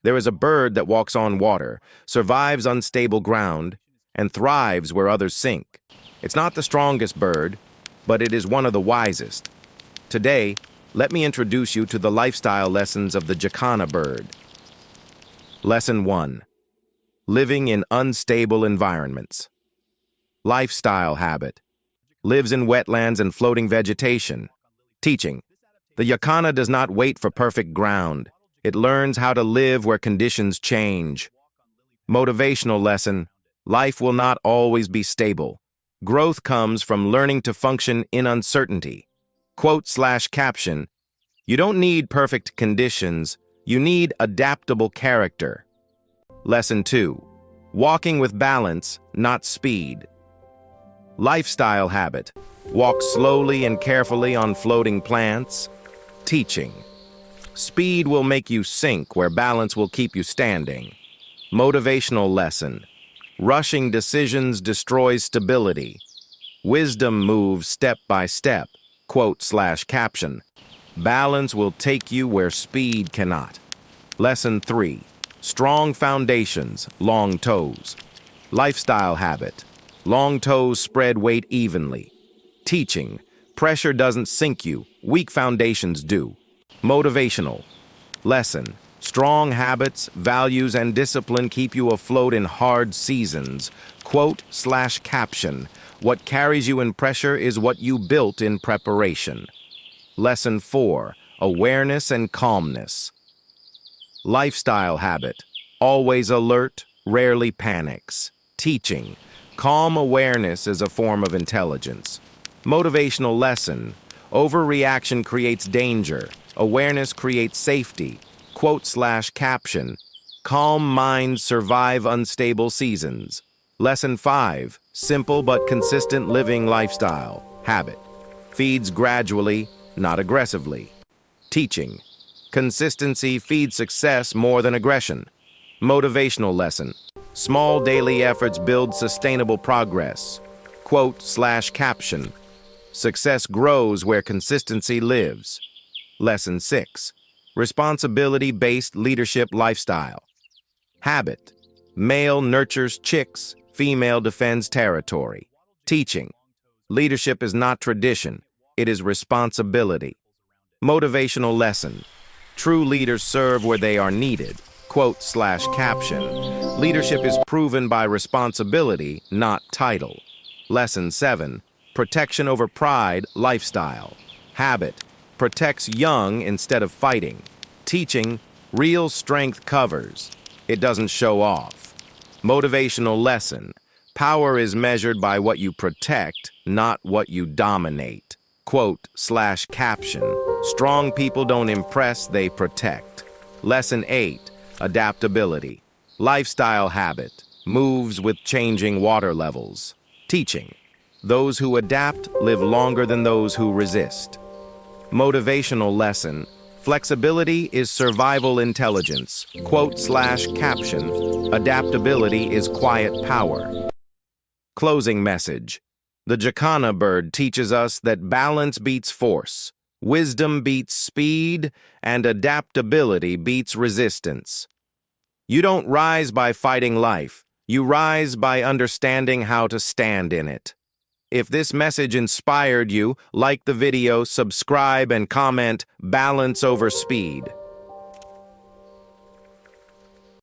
There is a bird that walks on water, survives unstable ground, and thrives where others sink. It's not the strongest bird, but it is one of the wisest. Today, let me introduce you to the lifestyle lessons of the Jacana bird. Lesson 1. Living in unstable environments. Lifestyle habit. Lives in wetlands and floating vegetation. Teaching. The Jacana does not wait for perfect ground. It learns how to live where conditions change. Motivational lesson. Life will not always be stable. Growth comes from learning to function in uncertainty. Quote/caption. You don't need perfect conditions. You need adaptable character. Lesson 2. Walking with balance, not speed. Lifestyle habit. Walk slowly and carefully on floating plants. Teaching. Speed will make you sink where balance will keep you standing. Motivational lesson. Rushing decisions destroys stability. Wisdom moves step by step. Quote/caption. Balance will take you where speed cannot. Lesson 3. Strong foundations, long toes. Lifestyle habit. Long toes spread weight evenly. Teaching. Pressure doesn't sink you, weak foundations do. Motivational lesson. Strong habits, values, and discipline keep you afloat in hard seasons. Quote/caption. What carries you in pressure is what you built in preparation. Lesson 4. Awareness and calmness. Lifestyle habit. Always alert, rarely panics. Teaching. Calm awareness is a form of intelligence. Motivational lesson. Overreaction creates danger. Awareness creates safety. Quote/caption. Calm minds survive unstable seasons. Lesson 5. Simple but consistent living lifestyle. Habit. Feeds gradually, not aggressively. Teaching. Consistency feeds success more than aggression. Motivational lesson. Small daily efforts build sustainable progress. Quote/caption. Success grows where consistency lives. Lesson 6. Responsibility-based leadership lifestyle. Habit. Male nurtures chicks, female defends territory. Teaching. Leadership is not tradition, it is responsibility. Motivational lesson. True leaders serve where they are needed. Quote/caption. Leadership is proven by responsibility, not title. Lesson 7. Protection over pride, lifestyle. Habit. Protects young instead of fighting. Teaching. Real strength covers. It doesn't show off. Motivational lesson. Power is measured by what you protect, not what you dominate. Quote/caption. Strong people don't impress, they protect. Lesson 8. Adaptability. Lifestyle habit. Moves with changing water levels. Teaching. Those who adapt live longer than those who resist. Motivational lesson. Flexibility is survival intelligence. Quote/caption. Adaptability is quiet power. Closing message. The Jacana bird teaches us that balance beats force, wisdom beats speed, and adaptability beats resistance. You don't rise by fighting life. You rise by understanding how to stand in it. If this message inspired you, like the video, subscribe, and comment, balance over speed.